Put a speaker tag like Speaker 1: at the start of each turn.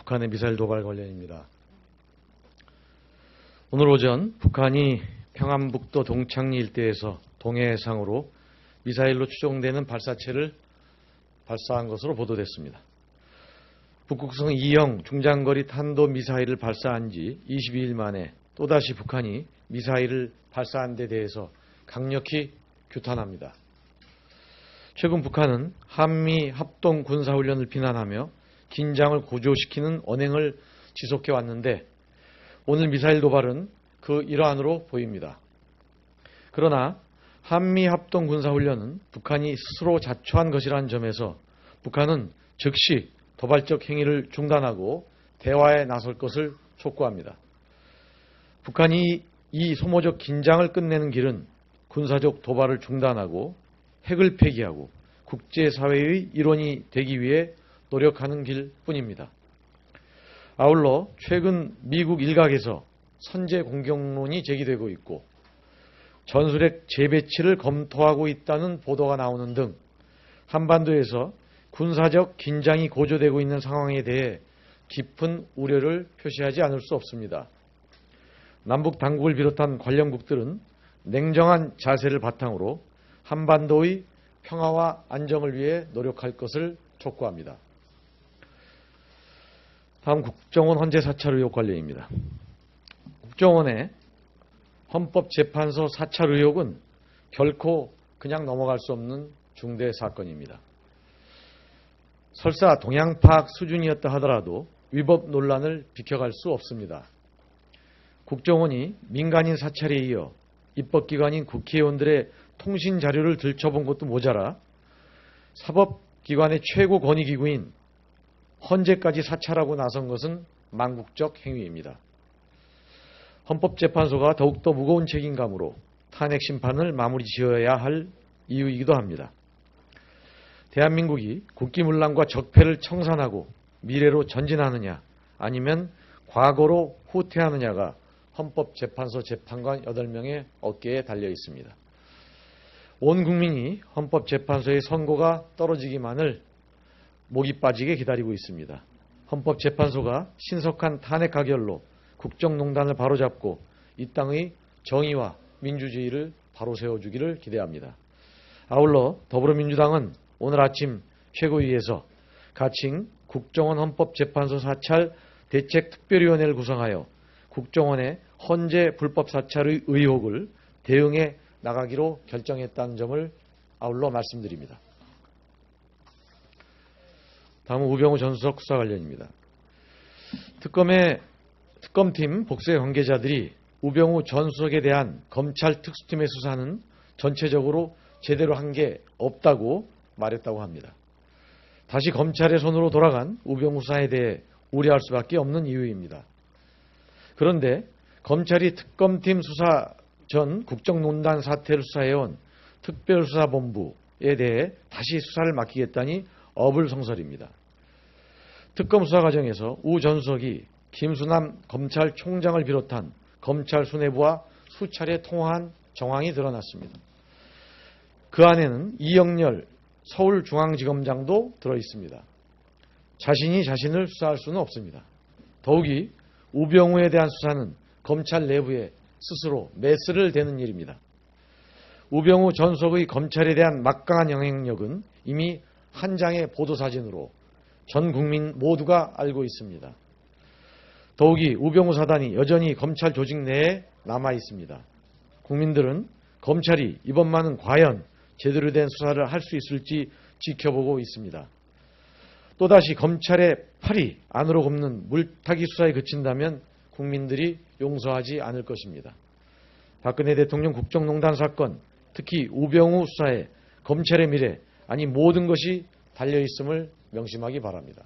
Speaker 1: 북한의 미사일 도발 관련입니다. 오늘 오전 북한이 평안북도 동창리 일대에서 동해상으로 미사일로 추정되는 발사체를 발사한 것으로 보도됐습니다. 북극성 2형 중장거리 탄도미사일을 발사한 지 22일 만에 또다시 북한이 미사일을 발사한 데 대해서 강력히 규탄합니다. 최근 북한은 한미 합동 군사훈련을 비난하며 긴장을 고조시키는 언행을 지속해 왔는데 오늘 미사일 도발은 그 일환으로 보입니다. 그러나 한미 합동 군사훈련은 북한이 스스로 자초한 것이라는 점에서 북한은 즉시 도발적 행위를 중단하고 대화에 나설 것을 촉구합니다. 북한이 이 소모적 긴장을 끝내는 길은 군사적 도발을 중단하고 핵을 폐기하고 국제사회의 일원이 되기 위해 노력하는 길뿐입니다. 아울러 최근 미국 일각에서 선제 공격론이 제기되고 있고 전술핵 재배치를 검토하고 있다는 보도가 나오는 등 한반도에서 군사적 긴장이 고조되고 있는 상황에 대해 깊은 우려를 표시하지 않을 수 없습니다. 남북 당국을 비롯한 관련국들은 냉정한 자세를 바탕으로 한반도의 평화와 안정을 위해 노력할 것을 촉구합니다. 다음 국정원 헌재 사찰 의혹 관련입니다. 국정원의 헌법재판소 사찰 의혹은 결코 그냥 넘어갈 수 없는 중대 사건입니다. 설사 동향 파악 수준이었다 하더라도 위법 논란을 비켜갈 수 없습니다. 국정원이 민간인 사찰에 이어 입법기관인 국회의원들의 통신 자료를 들춰본 것도 모자라 사법기관의 최고 권위기구인 헌재까지 사찰하고 나선 것은 망국적 행위입니다. 헌법재판소가 더욱더 무거운 책임감으로 탄핵 심판을 마무리 지어야 할 이유이기도 합니다. 대한민국이 국기문란과 적폐를 청산하고 미래로 전진하느냐 아니면 과거로 후퇴하느냐가 헌법재판소 재판관 8명의 어깨에 달려 있습니다. 온 국민이 헌법재판소의 선고가 떨어지기만을 목이 빠지게 기다리고 있습니다. 헌법재판소가 신속한 탄핵 가결로 국정농단을 바로잡고 이 땅의 정의와 민주주의를 바로 세워주기를 기대합니다. 아울러 더불어민주당은 오늘 아침 최고위에서 가칭 국정원 헌법재판소 사찰 대책특별위원회를 구성하여 국정원의 헌재 불법 사찰의 의혹을 대응해 나가기로 결정했다는 점을 아울러 말씀드립니다. 다음은 우병우 전 수석 수사 관련입니다. 특검팀 복수의 관계자들이 우병우 전 수석에 대한 검찰 특수팀의 수사는 전체적으로 제대로 한 게 없다고 말했다고 합니다. 다시 검찰의 손으로 돌아간 우병우 수사에 대해 우려할 수밖에 없는 이유입니다. 그런데 검찰이 특검팀 수사 전 국정농단 사태를 수사해온 특별수사본부에 대해 다시 수사를 맡기겠다니 어불성설입니다. 특검 수사 과정에서 우 전 수석이 김수남 검찰총장을 비롯한 검찰 수뇌부와 수차례 통화한 정황이 드러났습니다. 그 안에는 이영렬 서울중앙지검장도 들어있습니다. 자신이 자신을 수사할 수는 없습니다. 더욱이 우병우에 대한 수사는 검찰 내부에 스스로 메스를 대는 일입니다. 우병우 전 수석의 검찰에 대한 막강한 영향력은 이미 한 장의 보도사진으로 전 국민 모두가 알고 있습니다. 더욱이 우병우 사단이 여전히 검찰 조직 내에 남아 있습니다. 국민들은 검찰이 이번만은 과연 제대로 된 수사를 할 수 있을지 지켜보고 있습니다. 또다시 검찰의 팔이 안으로 굽는 물타기 수사에 그친다면 국민들이 용서하지 않을 것입니다. 박근혜 대통령 국정농단 사건, 특히 우병우 수사에 검찰의 미래, 아니 모든 것이 달려있음을 명심하기 바랍니다.